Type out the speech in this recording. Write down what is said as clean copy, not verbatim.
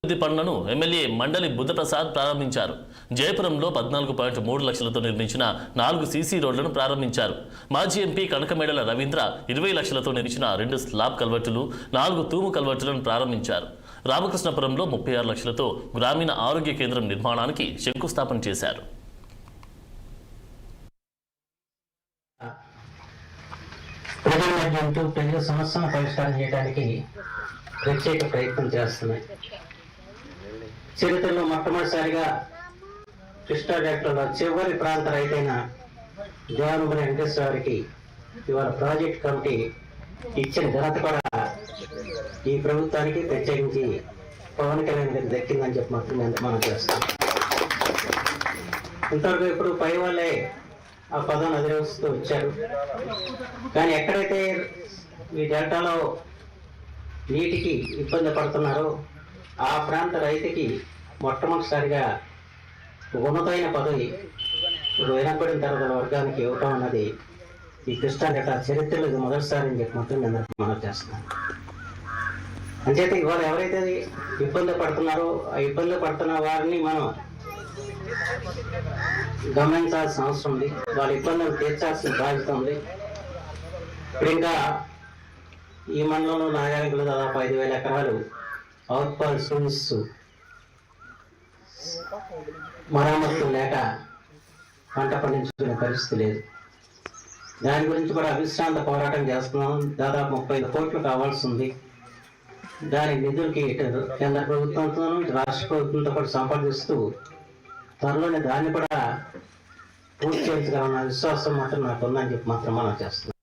అభివృద్ధి పనులను ఎమ్మెల్యే మండలి బుద్ధప్రసాద్ ప్రారంభించారు. జయపురంలో 14.3 లక్షలతో నిర్మించిన 4 సీసీ రోడ్లను ప్రారంభించారు. మాజీ ఎంపీ కనకమేడల రవీంద్ర 20 లక్షలతో నిర్మించిన 2 స్లాబ్ కల్వర్టులు, 4 తూము కల్వర్టులను ప్రారంభించారు. రామకృష్ణపురంలో 36 లక్షలతో గ్రామీణ ఆరోగ్య కేంద్రం నిర్మాణానికి శంకుస్థాపన చేశారు. ప్రజల సమస్యను పరిష్కారం చేయడానికి ప్రత్యేక ప్రయత్నం చేస్తున్నాయి. చరిత్రలో మొట్టమొదటిసారిగా కృష్ణా డెల్టాలో చివరి ప్రాంత రైతైన దేవనపల్లి వెంకటేశ్వరరావుకి ఇవాళ ప్రాజెక్ట్ కమిటీ ఇచ్చిన ఘనత కూడా ఈ ప్రభుత్వానికి ప్రత్యేకించి పవన్ కళ్యాణ్ గారికి దక్కిందని చెప్పి మాత్రం మనం చేస్తాం. ఇంతవరకు ఇప్పుడు పై వాళ్ళే ఆ పదం అధిరోస్తూ వచ్చారు. కానీ ఎక్కడైతే ఈ డెల్టాలో నీటికి ఇబ్బంది పడుతున్నారో ఆ ప్రాంత రైతుకి మొట్టమొదటిసారిగా ఉన్నతమైన పదవి వెనకబడిన తరగతుల వర్గానికి ఇవ్వటం అన్నది ఈ కృష్ణా డెల్టా చరిత్రలో ఇది మొదటిసారి అని చెప్పి మాత్రం నేను మనం చేస్తున్నాను. అంచేత ఇవాళ ఎవరైతే ఇబ్బంది పడుతున్నారో ఆ ఇబ్బంది పడుతున్న వారిని మనం గమనించాల్సిన అవసరం ఉంది. వాళ్ళ ఇబ్బందులు తీర్చాల్సిన బాధ్యత ఉంది. ఇప్పుడు ఇంకా ఈ మండలంలో నాగారంలో దాదాపు 5,000 ఎకరాలు అవుట్ఫాల్ సూన్స్ మరామతులు లేక పంట పండించుకునే పరిస్థితి లేదు. దాని గురించి కూడా అవిశ్రాంత పోరాటం చేస్తున్నాం. దాదాపు 35 కోట్లు కావాల్సి ఉంది. దాని నిధులకి కేంద్ర ప్రభుత్వంతో రాష్ట్ర ప్రభుత్వంతో కూడా సంపాదిస్తూ త్వరలోనే దాన్ని కూడా పూర్తి చేయించగలన్న విశ్వాసం మాత్రం నాకు ఉందని చెప్పి మాత్రం మనం చేస్తున్నాం.